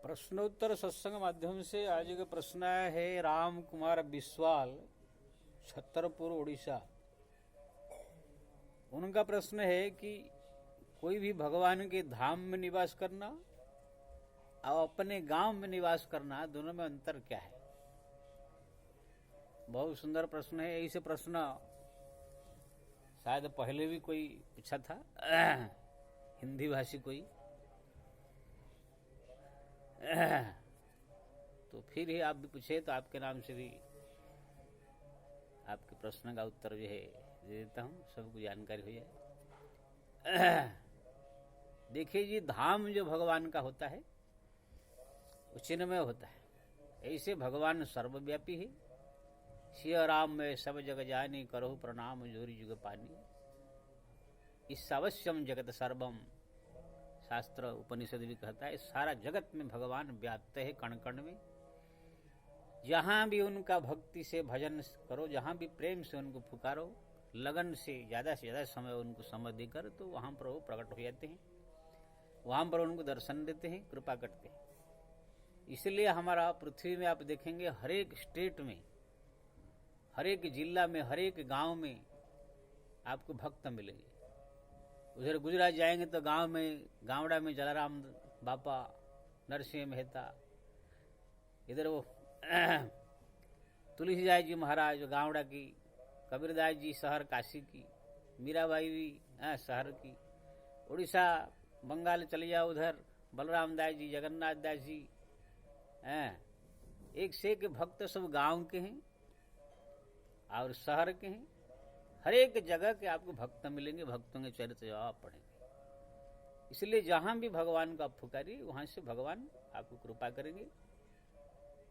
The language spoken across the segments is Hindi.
प्रश्नोत्तर सत्संग माध्यम से आज का प्रश्न है राम कुमार बिस्वाल, छतरपुर, उड़ीसा। उनका प्रश्न है कि कोई भी भगवान के धाम में निवास करना और अपने गांव में निवास करना, दोनों में अंतर क्या है। बहुत सुंदर प्रश्न है। ऐसे प्रश्न शायद पहले भी कोई पूछा था, हिंदी भाषी कोई, तो फिर ही आप भी पूछे तो आपके नाम से भी आपके प्रश्न का उत्तर जो है दे देता हूं, सबको जानकारी हो जाए। देखिए जी, धाम जो भगवान का होता है वो चिन्हमय होता है। ऐसे भगवान सर्वव्यापी है। सिया राम में सब जग जानी, करो प्रणाम जोरी जुग पानी। इस अवश्यम जगत सर्वम, शास्त्र उपनिषद भी कहता है, सारा जगत में भगवान व्याप्त है, कण कण में। जहां भी उनका भक्ति से भजन करो, जहां भी प्रेम से उनको पुकारो, लगन से ज्यादा समय उनको समय देकर, तो वहां पर वो प्रकट हो जाते हैं, वहां पर उनको दर्शन देते हैं, कृपा करते हैं। इसलिए हमारा पृथ्वी में आप देखेंगे, हर एक स्टेट में, हर एक जिला में, हर एक गांव में आपको भक्त मिलेंगे। उधर गुजरात जाएंगे तो गांव में, गावड़ा में जलाराम बापा, नरसिंह मेहता, इधर वो तुलसीदास जी महाराज गावड़ा की, कबीरदास जी शहर काशी की, मीराबाई भी शहर की। उड़ीसा बंगाल चले जाओ, उधर बलराम दास जी, जगन्नाथ दास जी, एक से एक भक्त सब गांव के हैं और शहर के हैं। हर एक जगह के आपको भक्त मिलेंगे, भक्तों के चरित्र आप पढ़ेंगे। इसलिए जहां भी भगवान को आप पुकारिए, वहां से भगवान आपको कृपा करेंगे,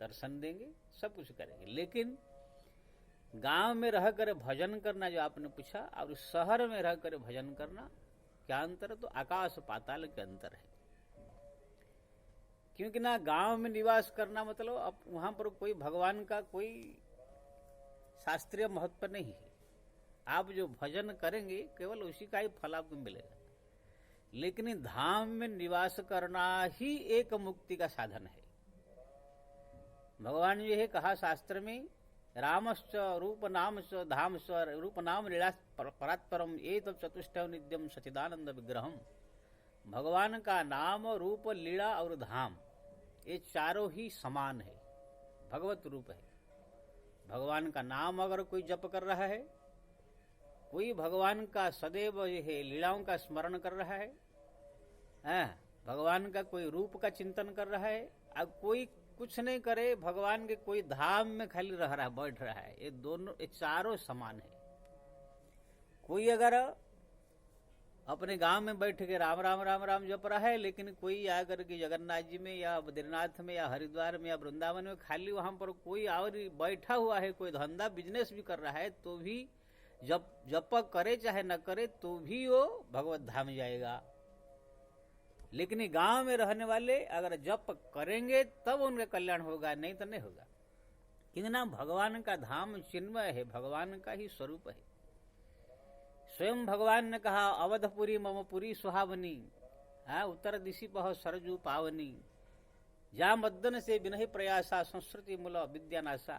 दर्शन देंगे, सब कुछ करेंगे। लेकिन गांव में रहकर भजन करना, जो आपने पूछा, और शहर में रहकर भजन करना, क्या अंतर है? तो आकाश पाताल के अंतर है। क्योंकि ना गांव में निवास करना मतलब अब वहां पर कोई भगवान का कोई शास्त्रीय महत्व नहीं है। आप जो भजन करेंगे केवल उसी का ही फल आपको मिलेगा। लेकिन धाम में निवास करना ही एक मुक्ति का साधन है। भगवान ये है कहा शास्त्र में, रामश्च रूप नाम च धाम च रूप नाम लीला परात्परम ये तब चतुष्टय नित्यम सचिदानंद विग्रहम। भगवान का नाम, रूप, लीला और धाम, ये चारों ही समान है, भगवत रूप है। भगवान का नाम अगर कोई जप कर रहा है, कोई भगवान का सदैव है लीलाओं का स्मरण कर रहा है, भगवान का कोई रूप का चिंतन कर रहा है, अब कोई कुछ नहीं करे, भगवान के कोई धाम में खाली रह रहा है, बैठ रहा है, ये दोनों, ये चारों समान है। कोई अगर अपने गांव में बैठ के राम राम राम राम जप रहा है, लेकिन कोई आकर के जगन्नाथ जी में या बद्रीनाथ में या हरिद्वार में या वृंदावन में खाली वहां पर कोई और बैठा हुआ है, कोई धंधा बिजनेस भी कर रहा है, तो भी जप करे चाहे न करे तो भी वो भगवत धाम जाएगा। लेकिन गांव में रहने वाले अगर जप करेंगे तब उनका कल्याण होगा, नहीं तो नहीं होगा। क्योंकि ना भगवान का धाम चिन्मय है, भगवान का ही स्वरूप है। स्वयं भगवान ने कहा, अवधपुरी मम पुरी सुहावनी, उत्तर दिशि पह सरजू पावनी, जा मद्दन से बिनहि प्रयासा, संस्कृति मूल विद्यानाशा।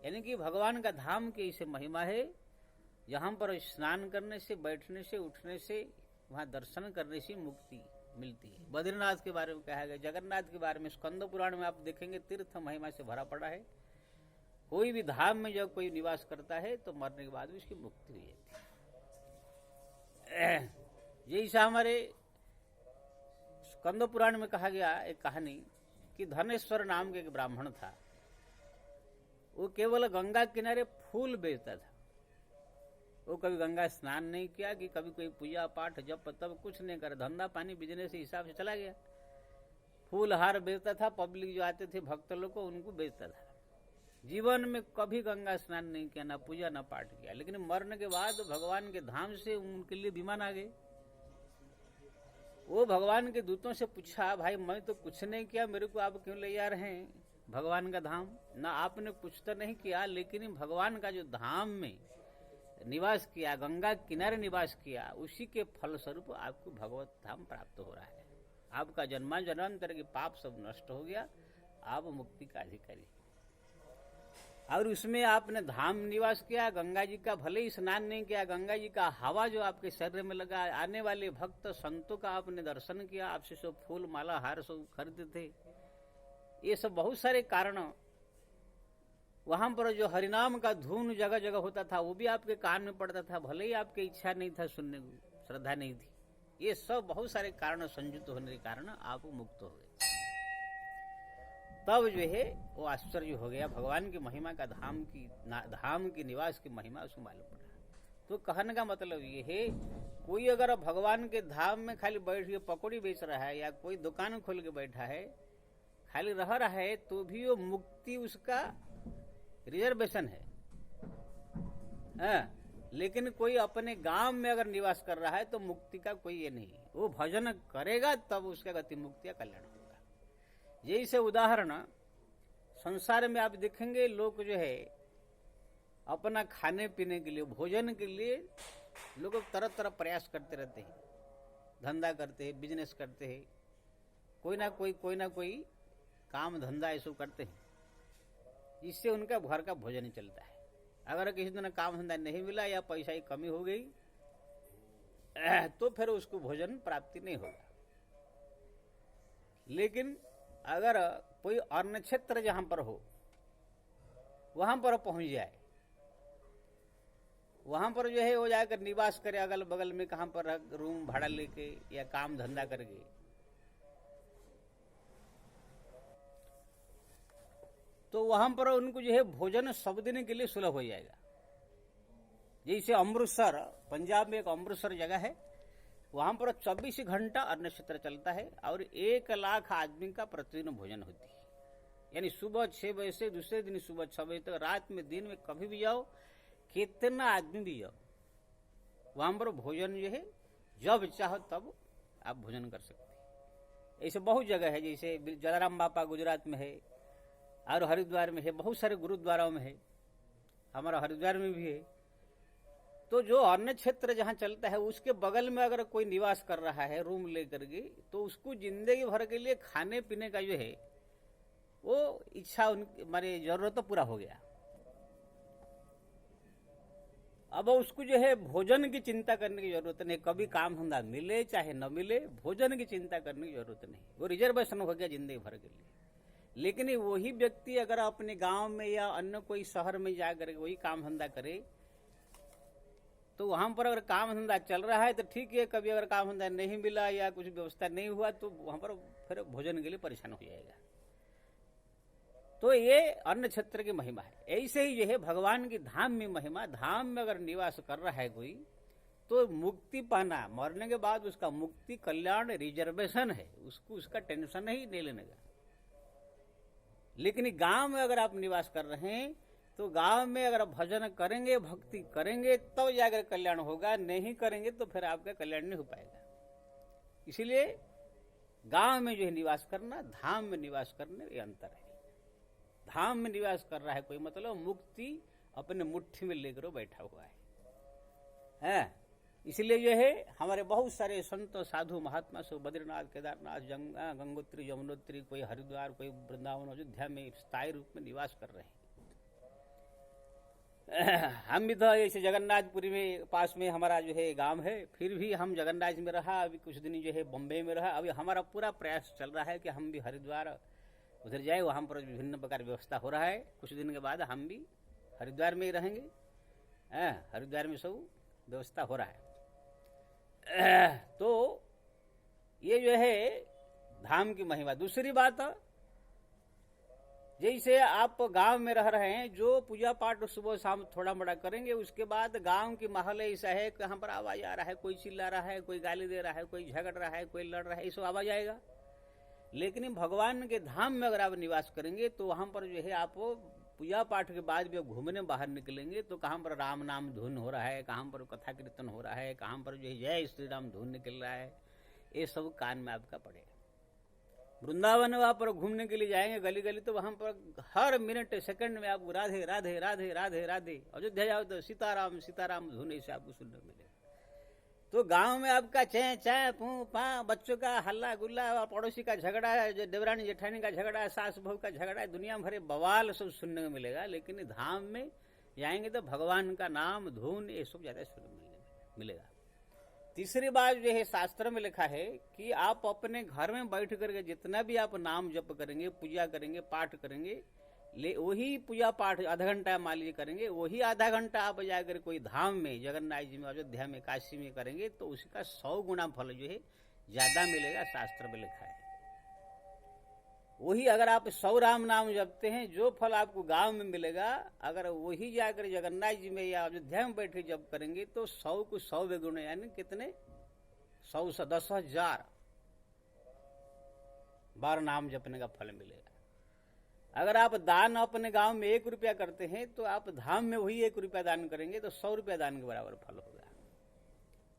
यानी कि भगवान का धाम की इसे महिमा है, जहां पर स्नान करने से, बैठने से, उठने से, वहां दर्शन करने से मुक्ति मिलती है। बद्रीनाथ के बारे में कहा गया, जगन्नाथ के बारे में स्कंद पुराण में आप देखेंगे, तीर्थ महिमा से भरा पड़ा है। कोई भी धाम में जब कोई निवास करता है तो मरने के बाद भी उसकी मुक्ति हो जाती है। जैसा हमारे स्कंद पुराण में कहा गया एक कहानी कि धनेश्वर नाम के एक ब्राह्मण था। वो केवल गंगा किनारे फूल बेचता था। वो कभी गंगा स्नान नहीं किया, कि कभी कोई पूजा पाठ जप तब कुछ नहीं करे, धंधा पानी बिजनेस के हिसाब से चला गया। फूल हार बेचता था, पब्लिक जो आते थे भक्त लोग को, उनको बेचता था। जीवन में कभी गंगा स्नान नहीं किया, ना पूजा ना पाठ किया। लेकिन मरने के बाद भगवान के धाम से उनके लिए विमान आ गए। वो भगवान के दूतों से पूछा, भाई मैं तो कुछ नहीं किया, मेरे को आप क्यों ले जा रहे हैं भगवान का धाम? ना आपने कुछ तो नहीं किया, लेकिन भगवान का जो धाम में निवास किया, गंगा किनारे निवास किया, उसी के फलस्वरूप आपको भगवत धाम प्राप्त हो रहा है। आपका जन्मा जन्मांतर के पाप सब नष्ट हो गया, आप मुक्ति का अधिकारी। और उसमें आपने धाम निवास किया, गंगा जी का भले ही स्नान नहीं किया, गंगा जी का हवा जो आपके शरीर में लगा, आने वाले भक्त संतों का आपने दर्शन किया, आपसे सब फूल माला हार सब खरीदते थे, ये सब बहुत सारे कारण। वहां पर जो हरिनाम का धुन जगह जगह होता था वो भी आपके कान में पड़ता था, भले ही आपकी इच्छा नहीं था सुनने को, श्रद्धा नहीं थी। ये सब बहुत सारे कारण संयुक्त होने के कारण आप मुक्त हो गए। तब जो है वो आश्चर्य हो गया, भगवान की महिमा का, धाम की निवास की महिमा उसको मालूम पड़ा। तो कहने का मतलब ये है, कोई अगर भगवान के धाम में खाली बैठ के पकौड़ी बेच रहा है या कोई दुकान खोल के बैठा है, खाली रह रहा है, तो भी वो मुक्ति उसका रिजर्वेशन है। लेकिन कोई अपने गांव में अगर निवास कर रहा है तो मुक्ति का कोई ये नहीं, वो भजन करेगा तब उसका गति मुक्ति का कल्याण होगा। जैसे उदाहरण संसार में आप देखेंगे, लोग जो है अपना खाने पीने के लिए, भोजन के लिए लोग तरह तरह प्रयास करते रहते हैं, धंधा करते हैं, बिजनेस करते हैं, कोई ना कोई काम धंधा ऐसा करते हैं, इससे उनका घर का भोजन चलता है। अगर किसी दिन काम धंधा नहीं मिला या पैसा की कमी हो गई तो फिर उसको भोजन प्राप्ति नहीं होगा। लेकिन अगर कोई अन्न क्षेत्र जहां पर हो, वहां पर पहुंच जाए, वहां पर जो है वो जाकर निवास करे, अगल बगल में कहां पर रूम भाड़ा लेके या काम धंधा करके, तो वहां पर उनको जो है भोजन सब दिन के लिए सुलभ हो जाएगा। जैसे अमृतसर, पंजाब में एक अमृतसर जगह है, वहां पर 24 घंटा अन्न क्षेत्र चलता है और 1 लाख आदमी का प्रतिदिन भोजन होती है। यानी सुबह 6 बजे से दूसरे दिन सुबह 6 बजे तक, रात में दिन में कभी भी जाओ, कितना आदमी भी जाओ, वहां पर भोजन जो है जब चाहो तब आप भोजन कर सकते हैं। ऐसे बहुत जगह है, जैसे जलाराम बापा गुजरात में है और हरिद्वार में है, बहुत सारे गुरुद्वाराओं में है, हमारा हरिद्वार में भी है। तो जो अन्न क्षेत्र जहां चलता है उसके बगल में अगर कोई निवास कर रहा है रूम लेकर के, तो उसको जिंदगी भर के लिए खाने पीने का जो है वो इच्छा माने जरूरत तो पूरा हो गया। अब उसको जो है भोजन की चिंता करने की जरूरत नहीं, कभी काम धंधा मिले चाहे न मिले, भोजन की चिंता करने की जरूरत नहीं, वो रिजर्वेशन हो गया जिंदगी भर के लिए। लेकिन वही व्यक्ति अगर अपने गांव में या अन्य कोई शहर में जाकर वही काम धंधा करे, तो वहां पर अगर काम धंधा चल रहा है तो ठीक है, कभी अगर काम धंधा नहीं मिला या कुछ व्यवस्था नहीं हुआ तो वहां पर फिर भोजन के लिए परेशान हो जाएगा। तो ये अन्न क्षेत्र की महिमा है। ऐसे ही ये है भगवान की धाम में महिमा। धाम में अगर निवास कर रहा है कोई, तो मुक्ति पाना, मरने के बाद उसका मुक्ति कल्याण रिजर्वेशन है, उसको उसका टेंशन ही नहीं लेने का। लेकिन गांव में अगर आप निवास कर रहे हैं तो गांव में अगर भजन करेंगे, भक्ति करेंगे, तब तो जाकर कल्याण होगा, नहीं करेंगे तो फिर आपका कल्याण नहीं हो पाएगा। इसीलिए गांव में जो है निवास करना, धाम में निवास करने ये अंतर है। धाम में निवास कर रहा है कोई, मतलब मुक्ति अपने मुट्ठी में लेकर बैठा हुआ है। इसलिए जो है हमारे बहुत सारे संत साधु महात्मा सब बद्रीनाथ, केदारनाथ, गंगोत्री, यमुनोत्री, कोई हरिद्वार, कोई वृंदावन, अयोध्या में स्थायी रूप में निवास कर रहे हैं। हम भी तो ऐसे जगन्नाथपुरी में पास में हमारा जो है गांव है, फिर भी हम जगन्नाथ में रहा, अभी कुछ दिन जो है बम्बई में रहा। अभी हमारा पूरा प्रयास चल रहा है कि हम भी हरिद्वार उधर जाए, वहां पर विभिन्न प्रकार की व्यवस्था हो रहा है। कुछ दिन के बाद हम भी हरिद्वार में ही रहेंगे। हरिद्वार में सब व्यवस्था हो रहा है। तो ये जो है धाम की महिमा। दूसरी बात, जैसे आप गांव में रह रहे हैं, जो पूजा पाठ सुबह शाम थोड़ा मोड़ा करेंगे, उसके बाद गांव की माहौल ऐसा है, कहां पर आवाज आ रहा है, कोई चिल्ला रहा है, कोई गाली दे रहा है, कोई झगड़ रहा है, कोई लड़ रहा है, ये सब आवाज आएगा। लेकिन भगवान के धाम में अगर आप निवास करेंगे तो वहां पर जो है आप पूजा पाठ के बाद भी घूमने बाहर निकलेंगे तो कहां पर राम नाम धुन हो रहा है, कहां पर कथा कीर्तन हो रहा है, कहां पर जो है जय श्री राम धुन निकल रहा है, ये सब कान में आपका पड़ेगा। वृंदावन वहां पर घूमने के लिए जाएंगे गली गली, तो वहां पर हर मिनट सेकंड में आपको राधे राधे राधे राधे राधे, अयोध्या जाओ तो सीताराम सीताराम धुन ऐसे आपको सुनने को मिलेगा। तो गांव में आपका चै चै पू पा, बच्चों का हल्ला गुल्ला और पड़ोसी का झगड़ा है, देवरानी जेठानी का झगड़ा है, सास बहू का झगड़ा है, दुनिया भरे बवाल सब सुनने को मिलेगा। लेकिन धाम में जाएंगे तो भगवान का नाम धुन ये सब ज्यादा सुनने मिलेगा। तीसरी बात जो है शास्त्र में लिखा है कि आप अपने घर में बैठ करके जितना भी आप नाम जप करेंगे, पूजा करेंगे, पाठ करेंगे, वही पूजा पाठ आधा घंटा मान लीजिए करेंगे, वही आधा घंटा आप जाकर कोई धाम में, जगन्नाथ जी में, अयोध्या में, काशी में करेंगे तो उसका 100 गुना फल जो है ज्यादा मिलेगा, शास्त्र में लिखा है। वही अगर आप 100 राम नाम जपते हैं, जो फल आपको गांव में मिलेगा, अगर वही जाकर जगन्नाथ जी में या अयोध्या में बैठे जप करेंगे तो 100 को 100 गुना, यानी कितने 100 से 10,000 बार नाम जपने का फल मिलेगा। अगर आप दान अपने गांव में 1 रुपया करते हैं तो आप धाम में वही 1 रुपया दान करेंगे तो 100 रुपया दान के बराबर फल होगा।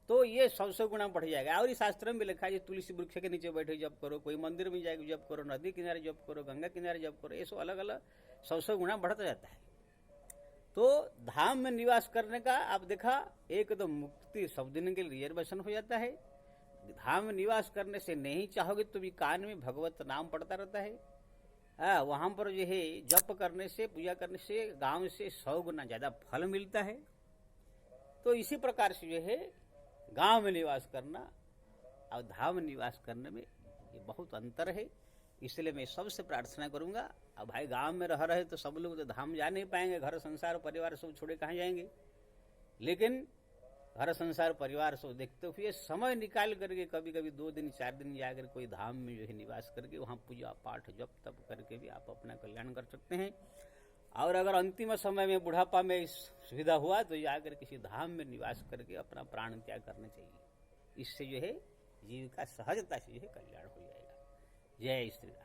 तो ये 100 गुना बढ़ जाएगा। और इस शास्त्र में लिखा है तुलसी वृक्ष के नीचे बैठे जप करो, कोई मंदिर में जाके जप करो, नदी किनारे जप करो, गंगा किनारे जप करो, ये सब अलग अलग 100 गुना बढ़ता जाता है। तो धाम में निवास करने का आप देखा, एक तो मुक्ति सब दिन के लिए रिजर्वेशन हो जाता है। धाम में निवास करने से नहीं चाहोगे तो भी कान में भगवत नाम पड़ता रहता है। वहां पर जो है जप करने से, पूजा करने से गांव से 100 गुना ज्यादा फल मिलता है। तो इसी प्रकार से जो है गांव में निवास करना और धाम में निवास करने में ये बहुत अंतर है। इसलिए मैं सबसे प्रार्थना करूंगा, अब भाई गांव में रह रहे तो सब लोग तो धाम जा नहीं पाएंगे, घर संसार परिवार सब छोड़े कहाँ जाएंगे। लेकिन घर संसार परिवार सब देखते हुए समय निकाल करके कभी कभी 2 दिन 4 दिन जाकर कोई धाम में जो है निवास करके वहाँ पूजा पाठ जप तप करके भी आप अपना कल्याण कर सकते हैं। और अगर अंतिम समय में बुढ़ापा में सुविधा हुआ तो जाकर किसी धाम में निवास करके अपना प्राण त्याग करना चाहिए। इससे जो है जीव का सहजता से जो है कल्याण हो जाएगा। जय श्री राम।